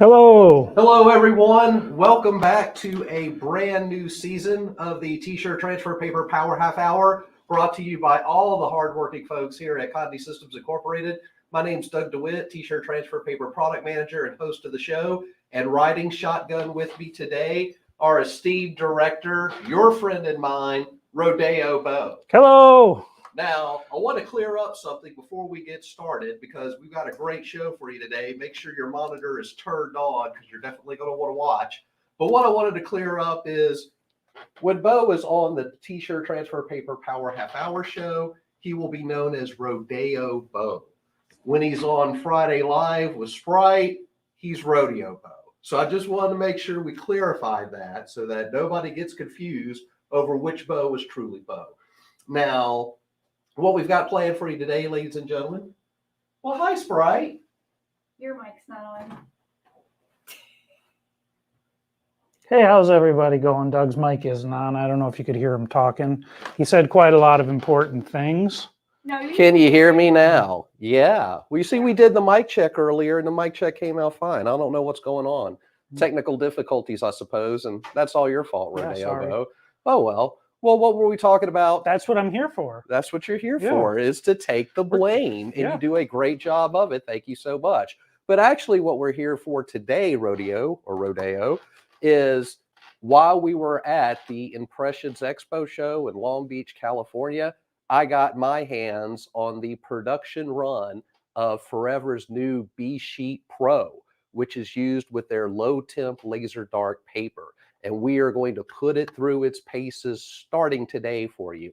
Hello. Hello, everyone. Welcome back to a brand new season of the T-shirt Transfer Paper Power Half Hour, brought to you by all the hardworking folks here at Condé Systems Incorporated. My name's Doug DeWitt, T-shirt Transfer Paper Product Manager and host of the show. And riding shotgun with me today, our esteemed director, your friend and mine, Rodeo Bo. Hello. Now, I want to clear up something before we get started because we've got a great show for you today. Make sure your monitor is turned on because you're definitely going to want to watch. But what I wanted to clear up is when Bo is on the T-shirt Transfer Paper Power Half Hour show, he will be known as Rodeo Bo. When he's on Friday Live with Sprite, he's Rodeo Bo. So I just wanted to make sure we clarified that so that nobody gets confused over which Bo is truly Bo. Now, what we've got planned for you today, ladies and gentlemen. Well, hi, Sprite. Your mic's not on. Hey, how's everybody going? Doug's mic isn't on. I don't know if you could hear him talking. He said quite a lot of important things. No, Can you hear me now? Yeah. Well, you see, we did the mic check earlier, and the mic check came out fine. I don't know what's going on. Technical difficulties, I suppose, and that's all your fault, Rodeo. Oh, well. Well, what were we talking about? That's what I'm here for. That's what you're here for, is to take the blame, and you do a great job of it. Thank you so much. But actually, what we're here for today, Rodeo, is while we were at the Impressions Expo show in Long Beach, California, I got my hands on the production run of Forever's new B-Sheet Pro, which is used with their low temp laser dark paper. And we are going to put it through its paces starting today for you.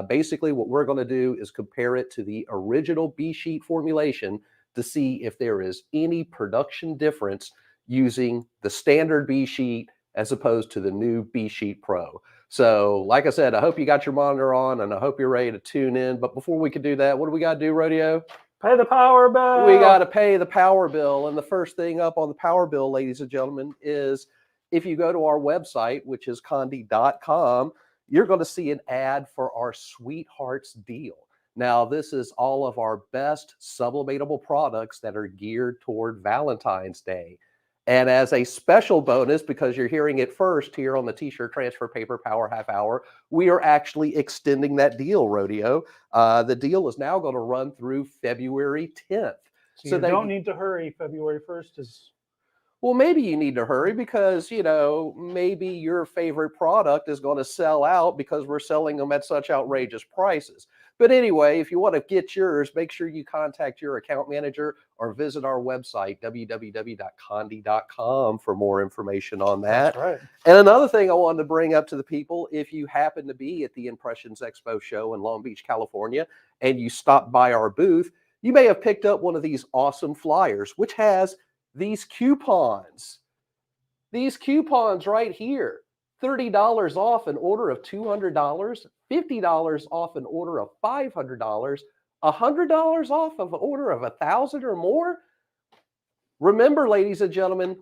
Basically, what we're going to do is compare it to the original B-Sheet formulation to see if there is any production difference using the standard B-Sheet as opposed to the new B-Sheet Pro. So, like I said, I hope you got your monitor on and I hope you're ready to tune in. But before we can do that, what do we got to do, Rodeo? Pay the power bill. We got to pay the power bill. And the first thing up on the power bill, ladies and gentlemen, is if you go to our website, which is Condé.com, you're going to see an ad for our Sweethearts deal. Now, this is all of our best sublimatable products that are geared toward Valentine's Day. And as a special bonus, because you're hearing it first here on the T-shirt Transfer Paper Power Half Hour, we are actually extending that deal, Rodeo. The deal is now going to run through February 10th. So you don't need to hurry. February 1st is... Well, maybe you need to hurry because, maybe your favorite product is going to sell out because we're selling them at such outrageous prices. But anyway, if you want to get yours, make sure you contact your account manager or visit our website, www.condé.com, for more information on that. That's right. And another thing I wanted to bring up to the people, if you happen to be at the Impressions Expo show in Long Beach, California, and you stopped by our booth, you may have picked up one of these awesome flyers, which has these coupons. These coupons right here. $30 off an order of $200, $50 off an order of $500, $100 off of an order of $1,000 or more. Remember, ladies and gentlemen,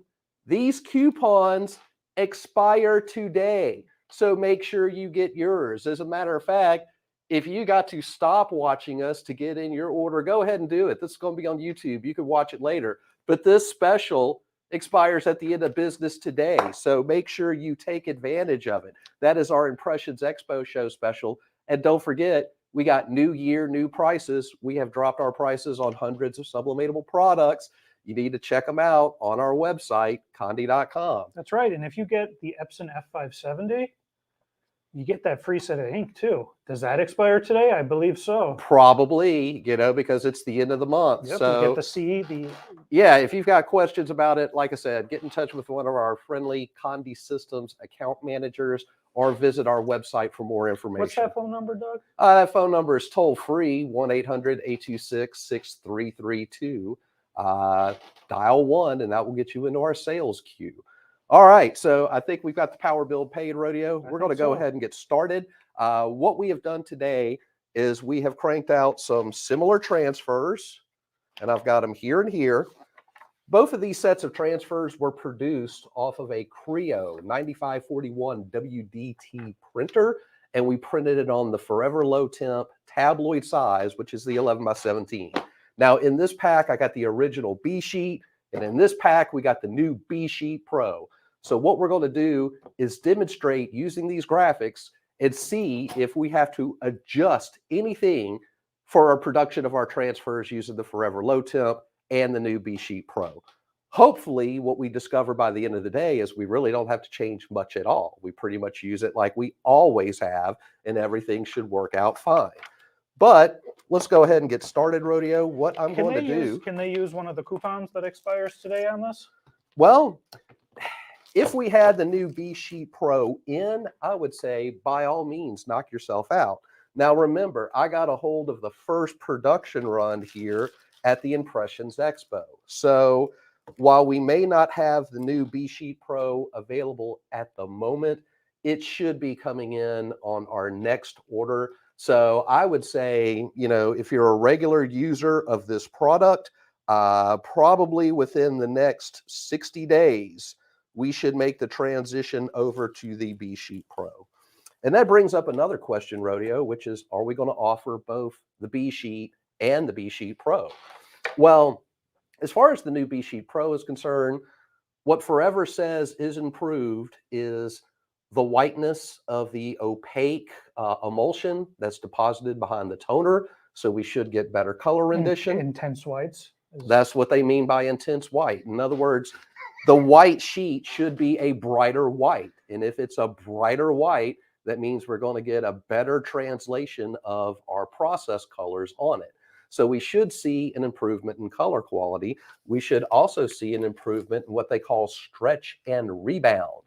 these coupons expire today. So make sure you get yours. As a matter of fact, if you got to stop watching us to get in your order, go ahead and do it. This is going to be on YouTube. You can watch it later. But this special expires at the end of business today. So make sure you take advantage of it. That is our Impressions Expo show special. And don't forget, we got new year, new prices. We have dropped our prices on hundreds of sublimatable products. You need to check them out on our website, Condé.com. That's right. And if you get the Epson F570, you get that free set of ink too. Does that expire today? I believe so. Probably, because it's the end of the month. Yep, so you get the C. Yeah, if you've got questions about it, like I said, get in touch with one of our friendly Condé Systems account managers or visit our website for more information. What's that phone number, Doug? That phone number is toll free, 1-800-826-6332. Dial 1, and that will get you into our sales queue. All right, so I think we've got the power bill paid, Rodeo. We're going to go ahead and get started. What we have done today is we have cranked out some similar transfers, and I've got them here and here. Both of these sets of transfers were produced off of a Creo 9541 WDT printer, and we printed it on the Forever Low Temp tabloid size, which is the 11 by 17. Now, in this pack, I got the original B sheet. And in this pack, we got the new B Sheet Pro. So what we're going to do is demonstrate using these graphics and see if we have to adjust anything for our production of our transfers using the Forever Low Temp and the new B Sheet Pro. Hopefully, what we discover by the end of the day is we really don't have to change much at all. We pretty much use it like we always have, and everything should work out fine. But let's go ahead and get started, Rodeo. What I'm going to do... Can they use one of the coupons that expires today on this? Well, if we had the new B Sheet Pro in, I would say, by all means, knock yourself out. Now, remember, I got a hold of the first production run here at the Impressions Expo. So while we may not have the new B Sheet Pro available at the moment, it should be coming in on our next order. So I would say, you know, if you're a regular user of this product, probably within the next 60 days, we should make the transition over to the B Sheet Pro. And that brings up another question, Rodeo, which is, are we going to offer both the B Sheet and the B Sheet Pro? Well, as far as the new B Sheet Pro is concerned, what Forever says is improved is the whiteness of the opaque emulsion that's deposited behind the toner. So we should get better color rendition. Intense whites. That's what they mean by intense white. In other words, the white sheet should be a brighter white. And if it's a brighter white, that means we're going to get a better translation of our process colors on it. So we should see an improvement in color quality. We should also see an improvement in what they call stretch and rebound.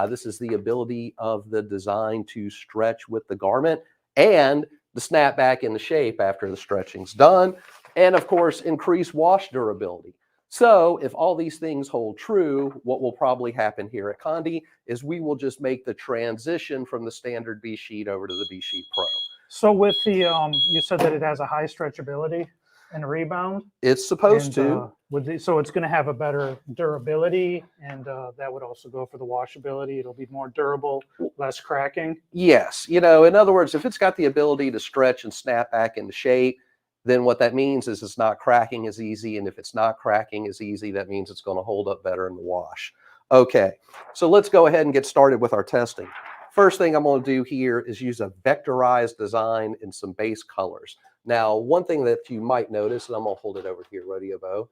This is the ability of the design to stretch with the garment and the snap back into shape after the stretching's done. And of course, increase wash durability. So if all these things hold true, what will probably happen here at Condé is we will just make the transition from the standard B Sheet over to the B Sheet Pro. So with the, you said that it has a high stretchability and rebound. It's supposed to. So it's going to have a better durability, and that would also go for the washability. It'll be more durable, less cracking. Yes. You know, in other words, if it's got the ability to stretch and snap back into shape, then what that means is it's not cracking as easy. And if it's not cracking as easy, that means it's going to hold up better in the wash. Okay, so let's go ahead and get started with our testing. First thing I'm going to do here is use a vectorized design in some base colors. Now, one thing that you might notice, and I'm going to hold it over here, Rodeo Bo,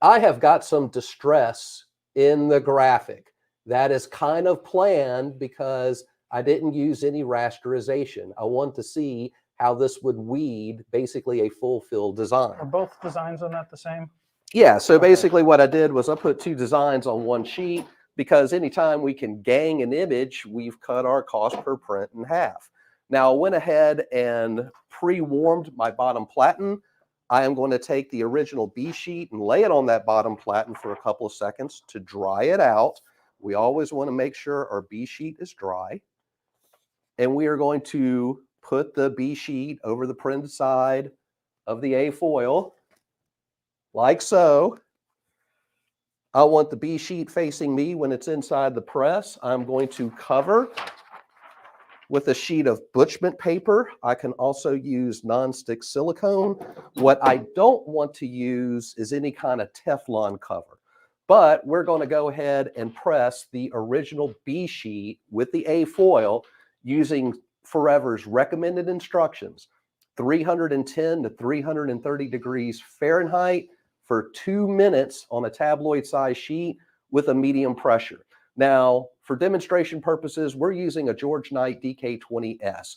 I have got some distress in the graphic. That is kind of planned because I didn't use any rasterization. I want to see how this would weed basically a full fill design. Are both designs on that the same? Yeah, so basically what I did was I put two designs on one sheet because anytime we can gang an image, we've cut our cost per print in half. Now I went ahead and pre-warmed my bottom platen. I am going to take the original B sheet and lay it on that bottom platen for a couple of seconds to dry it out. We always want to make sure our B sheet is dry. And we are going to put the B sheet over the printed side of the A foil, like so. I want the B sheet facing me when it's inside the press. I'm going to cover with a sheet of butchment paper. I can also use nonstick silicone. What I don't want to use is any kind of Teflon cover, but we're going to go ahead and press the original B sheet with the A foil using Forever's recommended instructions, 310 to 330 degrees Fahrenheit for 2 minutes on a tabloid size sheet with a medium pressure. Now, for demonstration purposes, we're using a George Knight DK20S.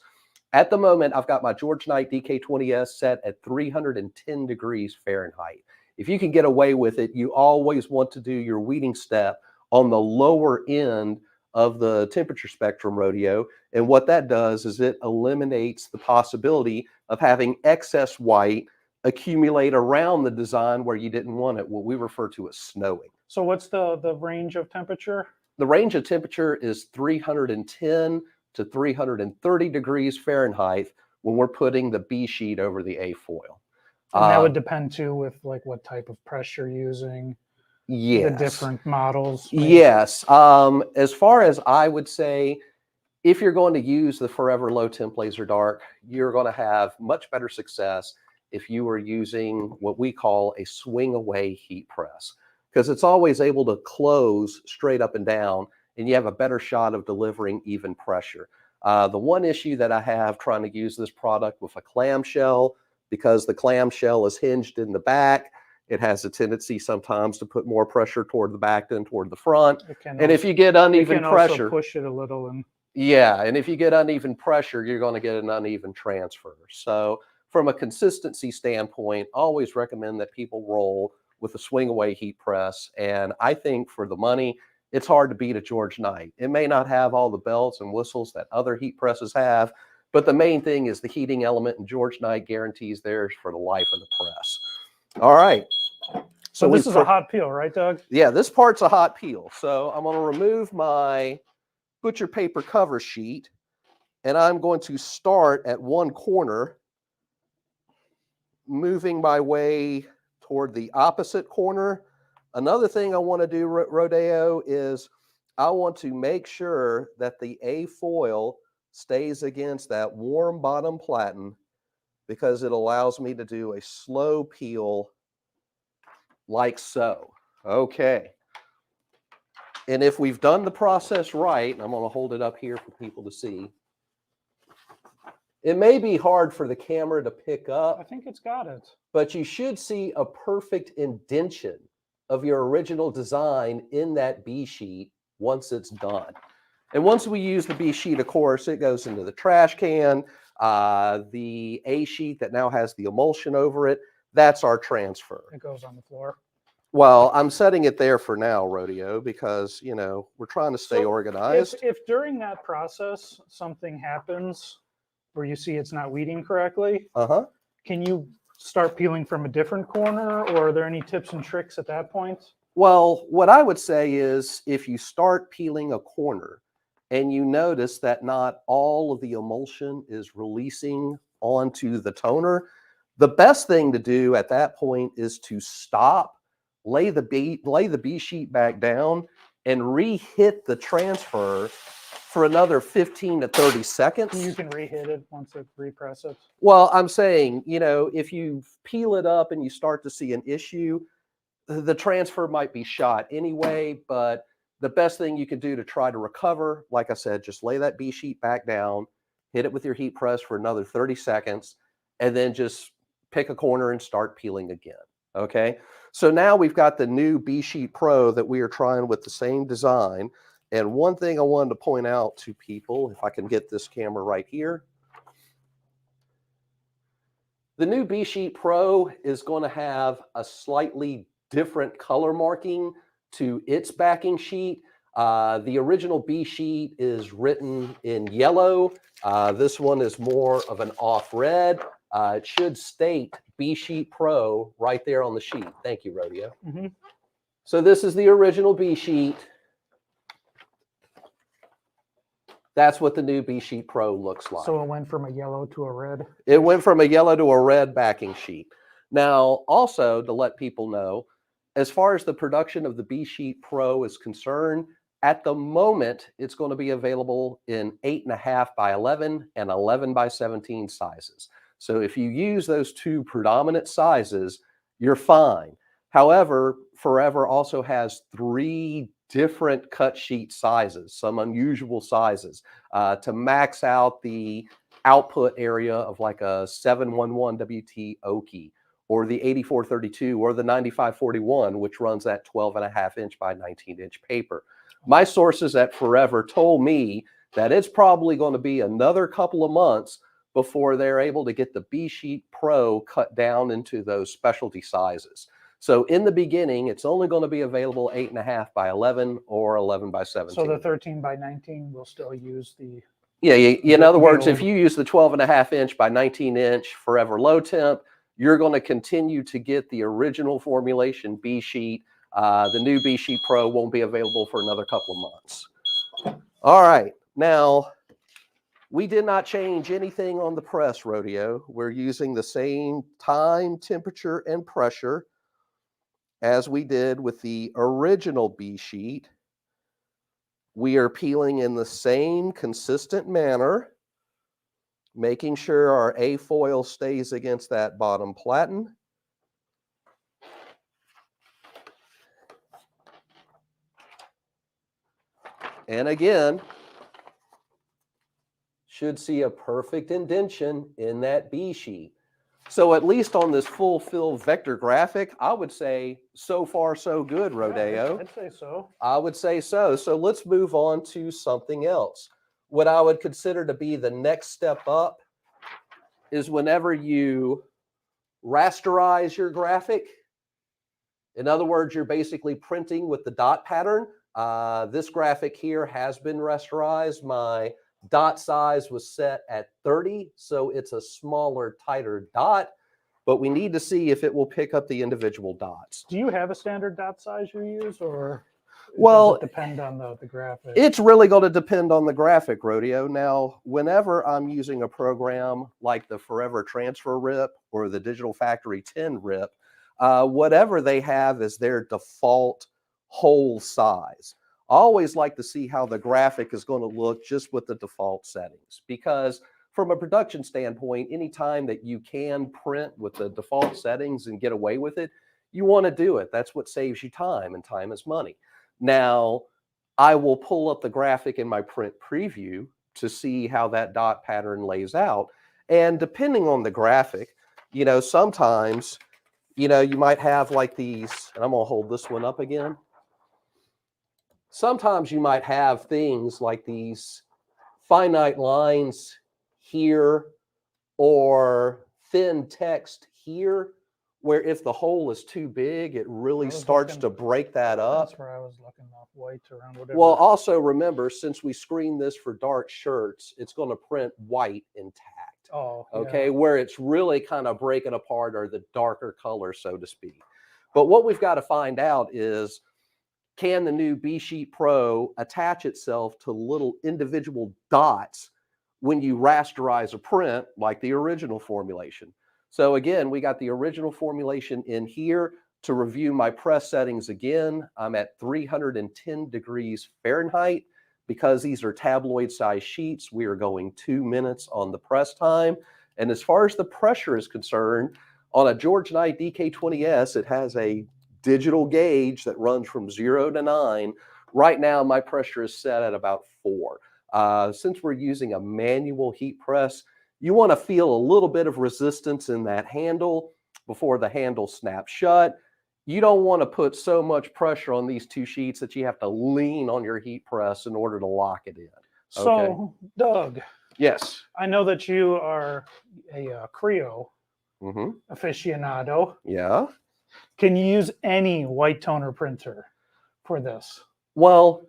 At the moment, I've got my George Knight DK20S set at 310 degrees Fahrenheit. If you can get away with it, you always want to do your weeding step on the lower end of the temperature spectrum, Rodeo. And what that does is it eliminates the possibility of having excess white accumulate around the design where you didn't want it, what we refer to as snowing. So what's the range of temperature? The range of temperature is 310 to 330 degrees Fahrenheit when we're putting the B sheet over the A foil. And that would depend too with like what type of press you're using. Yes. The different models. Maybe. Yes. As far as I would say, if you're going to use the Forever Low Temp Laser Dark, you're going to have much better success if you were using what we call a swing away heat press. because it's always able to close straight up and down, and you have a better shot of delivering even pressure. The one issue that I have trying to use this product with a clamshell, because the clamshell is hinged in the back, it has a tendency sometimes to put more pressure toward the back than toward the front. And if you get uneven pressure, push it a little. And yeah, and if you get uneven pressure, you're going to get an uneven transfer. So from a consistency standpoint, I always recommend that people roll with a swing away heat press. And I think for the money, it's hard to beat a George Knight. It may not have all the bells and whistles that other heat presses have, but the main thing is the heating element, and George Knight guarantees theirs for the life of the press. All right. So this is a hot peel, right, Doug? Yeah, this part's a hot peel. So I'm going to remove my butcher paper cover sheet, and I'm going to start at one corner, moving my way toward the opposite corner. Another thing I want to do, Rodeo, is I want to make sure that the A foil stays against that warm bottom platen, because it allows me to do a slow peel like so. Okay. And if we've done the process right, and I'm going to hold it up here for people to see, it may be hard for the camera to pick up. I think it's got it. But you should see a perfect indention of your original design in that B sheet once it's done. And once we use the B sheet, of course, it goes into the trash can. The A sheet that now has the emulsion over it, that's our transfer. It goes on the floor. Well, I'm setting it there for now, Rodeo, because, you know, we're trying to stay organized. If during that process something happens where you see it's not weeding correctly, can you start peeling from a different corner, or are there any tips and tricks at that point? Well, what I would say is, if you start peeling a corner and you notice that not all of the emulsion is releasing onto the toner, the best thing to do at that point is to stop, lay the B sheet back down, and re-hit the transfer for another 15 to 30 seconds. You can re-hit it once it repress it. Well, I'm saying, you know, if you peel it up and you start to see an issue, the transfer might be shot anyway. But the best thing you can do to try to recover, like I said, just lay that B sheet back down, hit it with your heat press for another 30 seconds, and then just pick a corner and start peeling again. Okay. So now we've got the new B Sheet Pro that we are trying with the same design. And one thing I wanted to point out to people, if I can get this camera right here, the new B Sheet Pro is going to have a slightly different color marking to its backing sheet. The original B sheet is written in yellow. This one is more of an off red. It should state B Sheet Pro right there on the sheet. Thank you, Rodeo. So this is the original B sheet. That's what the new B Sheet Pro looks like. So it went from a yellow to a red? It went from a yellow to a red backing sheet. Now, also to let people know, as far as the production of the B Sheet Pro is concerned, at the moment, it's going to be available in 8.5 by 11 and 11 by 17 sizes. So if you use those two predominant sizes, you're fine. However, Forever also has 3 different cut sheet sizes, some unusual sizes, to max out the output area of like a 711 WT Oki, or the 8432, or the 9541, which runs that 12.5 inch by 19 inch paper. My sources at Forever told me that it's probably going to be another couple of months before they're able to get the B Sheet Pro cut down into those specialty sizes. So in the beginning, it's only going to be available 8.5 by 11 or 11 by 17. So the 13 by 19 will still use the... Yeah, in other words, if you use the 12.5 inch by 19 inch Forever low temp, you're going to continue to get the original formulation B sheet. The new B Sheet Pro won't be available for another couple of months. All right. Now, we did not change anything on the press, Rodeo. We're using the same time, temperature, and pressure as we did with the original B sheet. We are peeling in the same consistent manner, making sure our A foil stays against that bottom platen. And again, should see a perfect indentation in that B sheet. So at least on this full fill vector graphic, I would say so far so good, Rodeo. Yeah, I'd say so. I would say so. So let's move on to something else. What I would consider to be the next step up is whenever you rasterize your graphic. In other words, you're basically printing with the dot pattern. This graphic here has been rasterized. My dot size was set at 30, so it's a smaller, tighter dot, but we need to see if it will pick up the individual dots. Do you have a standard dot size you use, or well, does it depend on the graphic? It's really going to depend on the graphic, Rodeo. Now, whenever I'm using a program like the Forever Transfer RIP or the Digital Factory 10 RIP, whatever they have is their default hole size. I always like to see how the graphic is going to look just with the default settings, because from a production standpoint, anytime that you can print with the default settings and get away with it, you want to do it. That's what saves you time, and time is money. Now, I will pull up the graphic in my print preview to see how that dot pattern lays out. And depending on the graphic, sometimes, you might have like these, and I'm going to hold this one up again. Sometimes you might have things like these finite lines here or thin text here, where if the hole is too big, it really starts to break that up. That's where I was looking off white around whatever. Well, also remember, since we screened this for dark shirts, it's going to print white intact. Oh, okay, yeah. Where it's really kind of breaking apart are the darker colors, so to speak. But what we've got to find out is, can the new B Sheet Pro attach itself to little individual dots when you rasterize a print like the original formulation? So again, we got the original formulation in here. To review my press settings again, I'm at 310 degrees Fahrenheit. Because these are tabloid size sheets, we are going 2 minutes on the press time. And as far as the pressure is concerned, on a George Knight DK20S, it has a digital gauge that runs from 0 to 9. Right now, my pressure is set at about 4. Since we're using a manual heat press, you want to feel a little bit of resistance in that handle before the handle snaps shut. You don't want to put so much pressure on these two sheets that you have to lean on your heat press in order to lock it in. Okay? So, Doug. Yes. I know that you are a Creo aficionado. Yeah. Can you use any white toner printer for this? Well,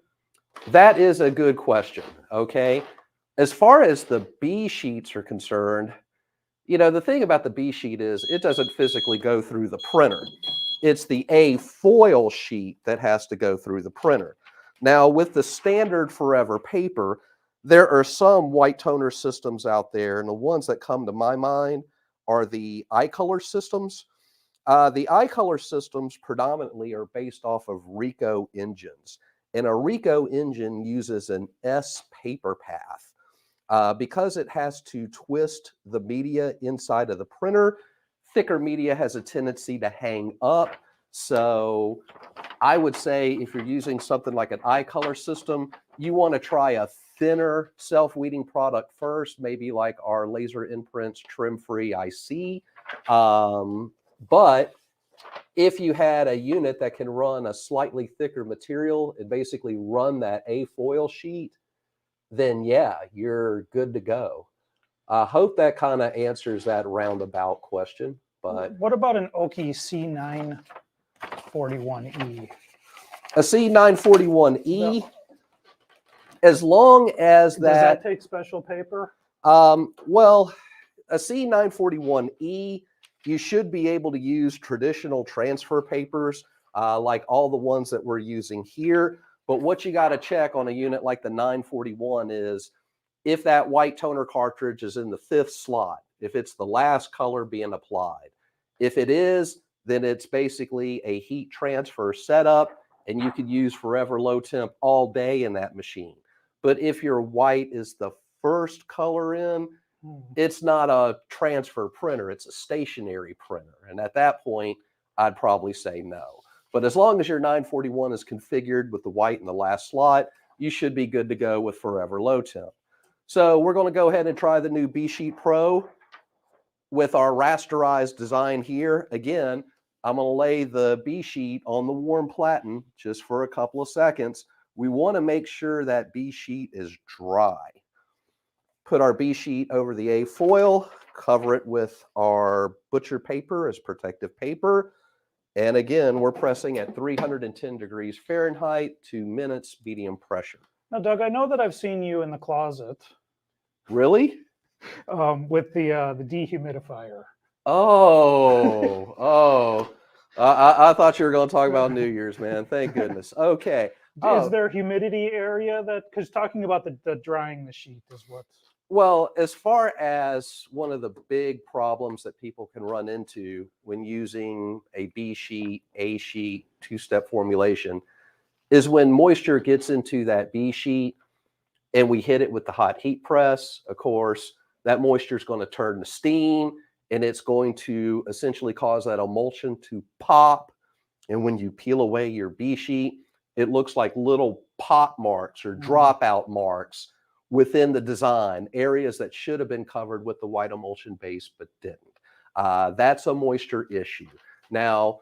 that is a good question. Okay. As far as the B sheets are concerned, the thing about the B sheet is it doesn't physically go through the printer. It's the A foil sheet that has to go through the printer. Now, with the standard Forever paper, there are some white toner systems out there, and the ones that come to my mind are the iColor systems. The iColor systems predominantly are based off of Ricoh engines, and a Ricoh engine uses an S paper path. Because it has to twist the media inside of the printer, thicker media has a tendency to hang up. So I would say if you're using something like an iColor system, you want to try a thinner self-weeding product first, maybe like our Laser Imprints Trim-Free IC. But if you had a unit that can run a slightly thicker material and basically run that A foil sheet, then yeah, you're good to go. I hope that kind of answers that roundabout question. But what about an Oki C941E? A C941E, as long as Does that take special paper? Well, a C941E, you should be able to use traditional transfer papers like all the ones that we're using here. But what you got to check on a unit like the 941 is if that white toner cartridge is in the 5th slot, if it's the last color being applied. If it is, then it's basically a heat transfer setup, and you could use Forever Low Temp all day in that machine. But if your white is the first color in, it's not a transfer printer, it's a stationary printer. And at that point, I'd probably say no. But as long as your 941 is configured with the white in the last slot, you should be good to go with Forever Low Temp. So we're going to go ahead and try the new B-Sheet Pro with our rasterized design here. Again, I'm going to lay the B-sheet on the warm platen just for a couple of seconds. We want to make sure that B-sheet is dry. Put our B-sheet over the A foil, cover it with our butcher paper as protective paper. And again, we're pressing at 310 degrees Fahrenheit, 2 minutes, medium pressure. Now, Doug, I know that I've seen you in the closet Really? with the dehumidifier. I thought you were going to talk about New Year's, man. Thank goodness. Okay. Is there humidity area that, because talking about the drying the sheet is what? Well, as far as one of the big problems that people can run into when using a B sheet, A sheet, two-step formulation is when moisture gets into that B sheet and we hit it with the hot heat press. Of course, that moisture is going to turn to steam and it's going to essentially cause that emulsion to pop. And when you peel away your B sheet, it looks like little pop marks or dropout marks within the design, areas that should have been covered with the white emulsion base but didn't. That's a moisture issue. Now,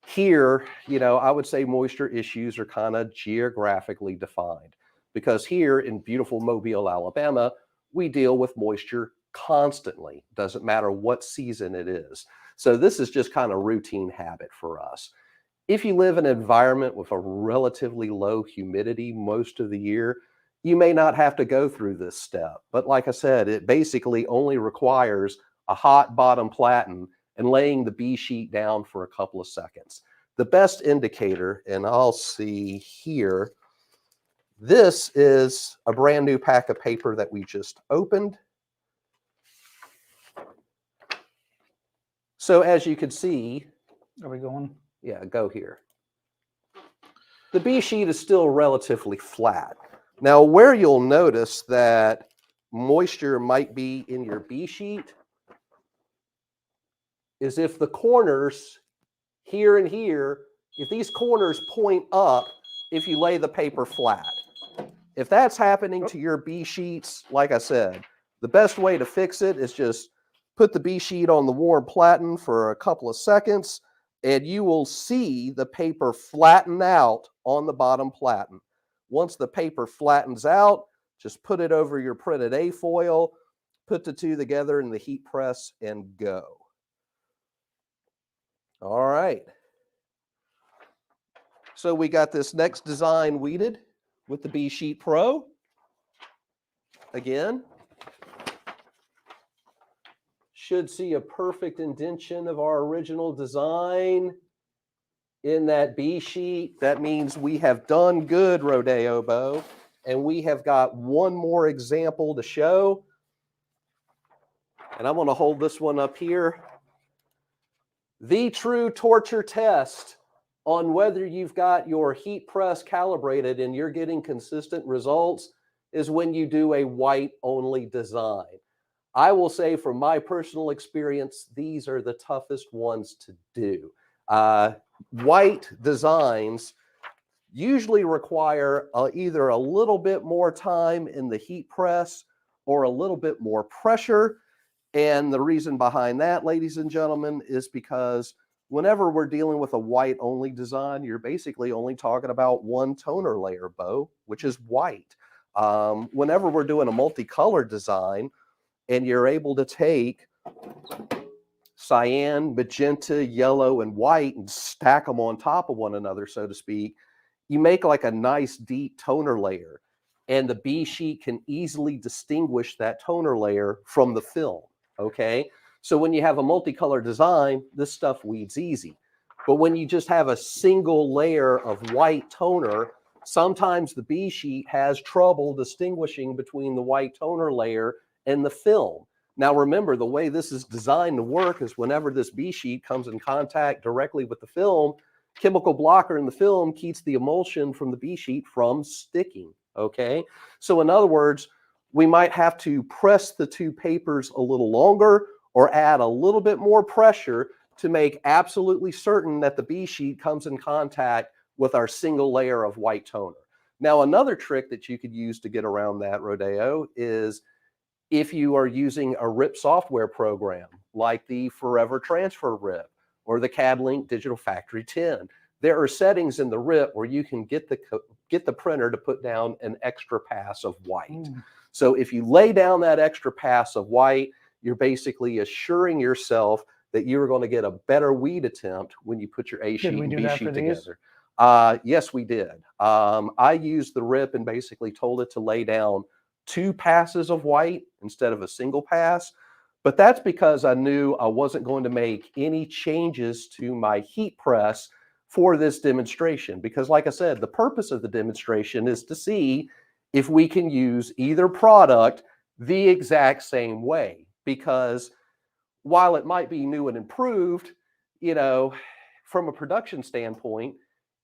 here, I would say moisture issues are kind of geographically defined because here in beautiful Mobile, Alabama, we deal with moisture constantly. Doesn't matter what season it is. So this is just kind of routine habit for us. If you live in an environment with a relatively low humidity most of the year, you may not have to go through this step. But like I said, it basically only requires a hot bottom platen and laying the B sheet down for a couple of seconds. The best indicator, and I'll see here, this is a brand new pack of paper that we just opened. So as you can see, Are we going? yeah, go here. The B sheet is still relatively flat. Now, where you'll notice that moisture might be in your B sheet is if the corners here and here, if these corners point up, if you lay the paper flat. If that's happening to your B sheets, like I said, the best way to fix it is just put the B sheet on the warm platen for a couple of seconds, and you will see the paper flatten out on the bottom platen. Once the paper flattens out, just put it over your printed A foil, put the two together in the heat press, and go. All right. So we got this next design weeded with the B Sheet Pro. Again, should see a perfect indentation of our original design in that B sheet. That means we have done good, Rodeo Bow, and we have got one more example to show. And I'm going to hold this one up here. The true torture test on whether you've got your heat press calibrated and you're getting consistent results is when you do a white only design. I will say from my personal experience, these are the toughest ones to do. White designs usually require either a little bit more time in the heat press or a little bit more pressure. And the reason behind that, ladies and gentlemen, is because whenever we're dealing with a white only design, you're basically only talking about one toner layer, Bo, which is white. Whenever we're doing a multicolored design and you're able to take cyan, magenta, yellow, and white and stack them on top of one another, so to speak, you make like a nice deep toner layer. And the B sheet can easily distinguish that toner layer from the film, okay? So when you have a multicolor design, this stuff weeds easy. But when you just have a single layer of white toner, sometimes the B sheet has trouble distinguishing between the white toner layer and the film. Now remember, the way this is designed to work is whenever this B sheet comes in contact directly with the film, chemical blocker in the film keeps the emulsion from the B sheet from sticking, okay? So in other words, we might have to press the two papers a little longer or add a little bit more pressure to make absolutely certain that the B sheet comes in contact with our single layer of white toner. Now, another trick that you could use to get around that, Rodeo, is if you are using a RIP software program like the Forever Transfer RIP or the CAD-Link Digital Factory 10, there are settings in the RIP where you can get the printer to put down an extra pass of white. So if you lay down that extra pass of white, you're basically assuring yourself that you're going to get a better weed attempt when you put your A sheet and B sheet together. Yes, we did. I used the RIP and basically told it to lay down 2 passes of white instead of a single pass. But that's because I knew I wasn't going to make any changes to my heat press for this demonstration. Because like I said, the purpose of the demonstration is to see if we can use either product the exact same way. Because while it might be new and improved, from a production standpoint,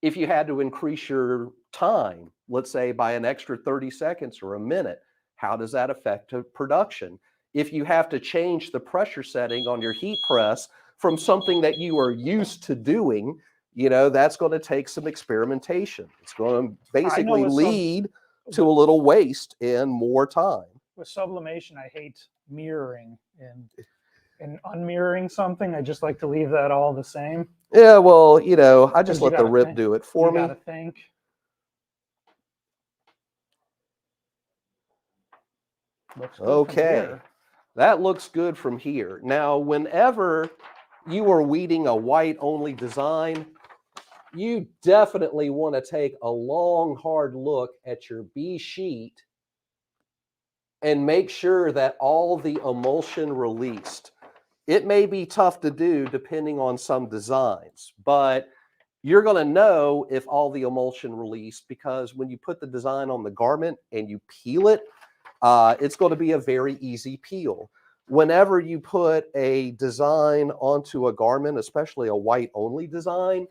if you had to increase your time, let's say by an extra 30 seconds or a minute, how does that affect production? If you have to change the pressure setting on your heat press from something that you are used to doing, that's going to take some experimentation. It's going to basically lead to a little waste and more time. With sublimation, I hate mirroring and unmirroring something. I just like to leave that all the same. Yeah, well, I just let the RIP do it for me. You gotta think. Okay, that looks good from here. Now, whenever you are weeding a white-only design, you definitely want to take a long, hard look at your B sheet and make sure that all the emulsion released. It may be tough to do depending on some designs, but you're going to know if all the emulsion released because when you put the design on the garment and you peel it, it's going to be a very easy peel. Whenever you put a design onto a garment, especially a white-only design,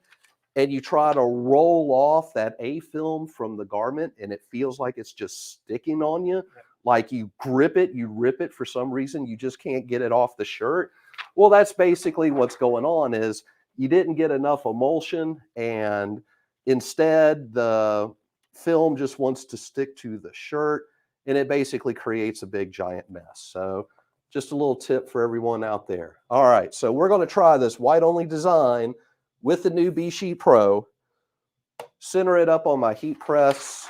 and you try to roll off that A-film from the garment and it feels like it's just sticking on you, like you grip it, you rip it for some reason, you just can't get it off the shirt. Well, that's basically what's going on is you didn't get enough emulsion and instead the film just wants to stick to the shirt and it basically creates a big giant mess. So just a little tip for everyone out there. All right, so we're going to try this white-only design with the new B Sheet Pro. Center it up on my heat press,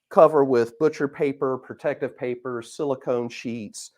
cover with butcher paper, protective paper, silicone sheets.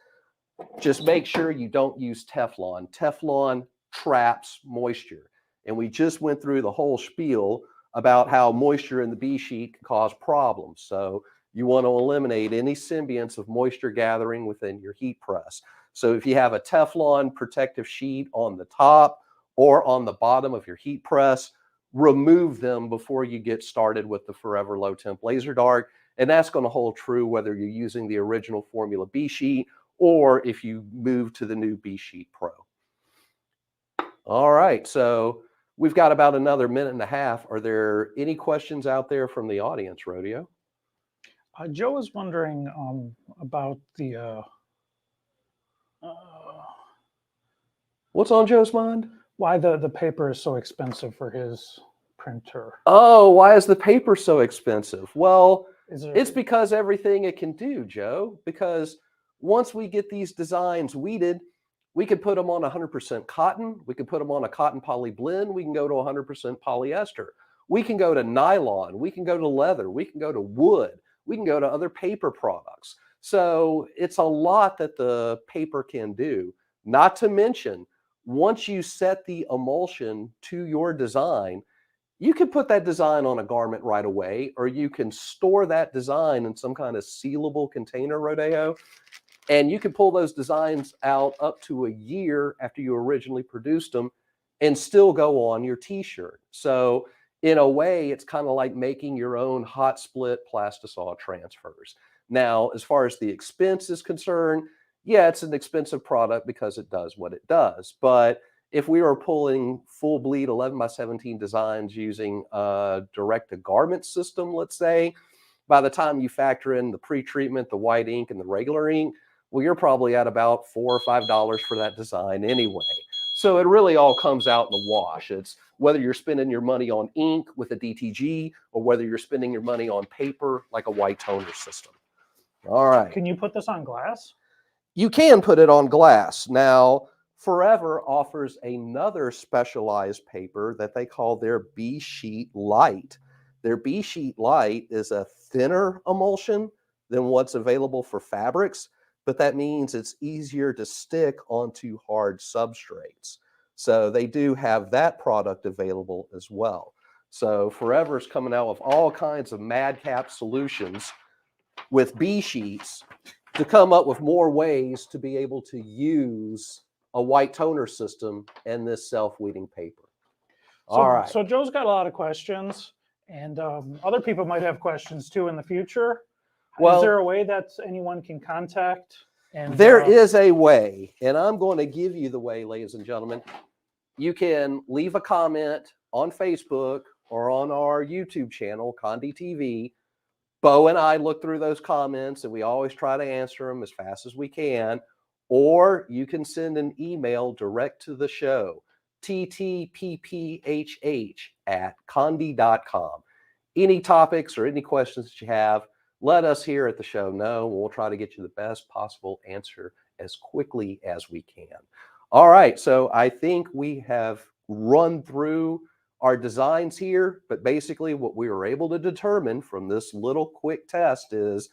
Just make sure you don't use Teflon. Teflon traps moisture. And we just went through the whole spiel about how moisture in the B sheet can cause problems. So you want to eliminate any semblance of moisture gathering within your heat press. So if you have a Teflon protective sheet on the top or on the bottom of your heat press, remove them before you get started with the Forever Low Temp Laser Dart. And that's going to hold true whether you're using the original Formula B sheet or if you move to the new B Sheet Pro. All right, so we've got about another minute and a half. Are there any questions out there from the audience, Rodeo? Joe was wondering about the... What's on Joe's mind? Why the paper is so expensive for his printer. Oh, why is the paper so expensive? Well, it's because everything it can do, Joe. Because once we get these designs weeded, we can put them on 100% cotton. We can put them on a cotton poly blend. We can go to 100% polyester. We can go to nylon. We can go to leather. We can go to wood. We can go to other paper products. So it's a lot that the paper can do. Not to mention, once you set the emulsion to your design, you can put that design on a garment right away, or you can store that design in some kind of sealable container, Rodeo, and you can pull those designs out up to a year after you originally produced them and still go on your t-shirt. So in a way, it's kind of like making your own hot split plastisol transfers. Now, as far as the expense is concerned, yeah, it's an expensive product because it does what it does. But if we were pulling full bleed 11x17 designs using a direct-to-garment system, let's say, by the time you factor in the pre-treatment, the white ink, and the regular ink, well, you're probably at about $4 or $5 for that design anyway. So it really all comes out in the wash. It's whether you're spending your money on ink with a DTG or whether you're spending your money on paper like a white toner system. All right. Can you put this on glass? You can put it on glass. Now, Forever offers another specialized paper that they call their B-Sheet Light. Their B-Sheet Light is a thinner emulsion than what's available for fabrics, but that means it's easier to stick onto hard substrates. So they do have that product available as well. So Forever's coming out with all kinds of madcap solutions with B-sheets to come up with more ways to be able to use a white toner system and this self-weeding paper. All right. So Joe's got a lot of questions, and other people might have questions too in the future. Well, is there a way that anyone can contact? And there is a way, and I'm going to give you the way, ladies and gentlemen. You can leave a comment on Facebook or on our YouTube channel, Condé TV. Bo and I look through those comments, and we always try to answer them as fast as we can. Or you can send an email direct to the show, TTPPHH@Condé.com. Any topics or any questions that you have, let us here at the show know. We'll try to get you the best possible answer as quickly as we can. All right, so I think we have run through our designs here, but basically what we were able to determine from this little quick test is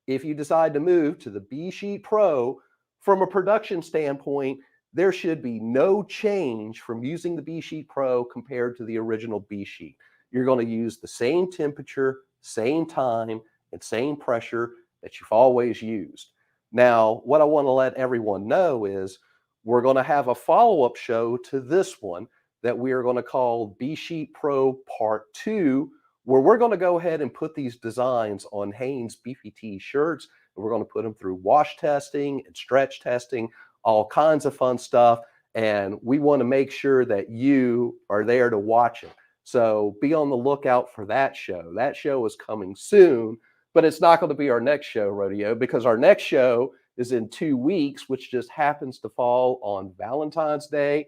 if you decide to move to the B-Sheet Pro, from a production standpoint, there should be no change from using the B-Sheet Pro compared to the original B-Sheet. You're going to use the same temperature, same time, and same pressure that you've always used. Now, what I want to let everyone know is we're going to have a follow-up show to this one that we are going to call B-Sheet Pro Part 2, where we're going to go ahead and put these designs on Hanes BPT shirts. And we're going to put them through wash testing and stretch testing, all kinds of fun stuff. And we want to make sure that you are there to watch it. So be on the lookout for that show. That show is coming soon, but it's not going to be our next show, Rodeo, because our next show is in 2 weeks, which just happens to fall on Valentine's Day.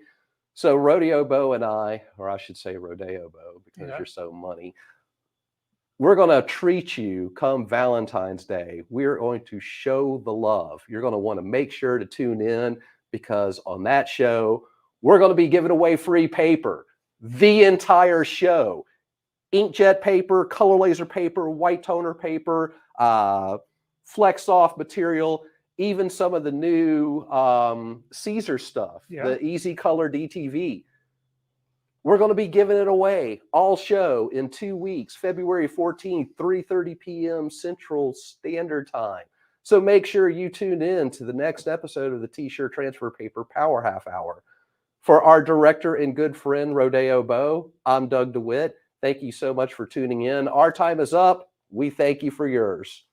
So Rodeo Bo and I, or I should say Rodeo Bo, because you're so money, we're going to treat you come Valentine's Day. We're going to show the love. You're going to want to make sure to tune in, because on that show, we're going to be giving away free paper the entire show. Inkjet paper, color laser paper, white toner paper, flex soft material, even some of the new Caesar stuff, the Easy Color DTV. We're going to be giving it away all show in 2 weeks, February 14th, 3:30 p.m. Central Standard Time. So make sure you tune in to the next episode of the T-Shirt Transfer Paper Power Half Hour. For our director and good friend, Rodeo Bo, I'm Doug DeWitt. Thank you so much for tuning in. Our time is up. We thank you for yours.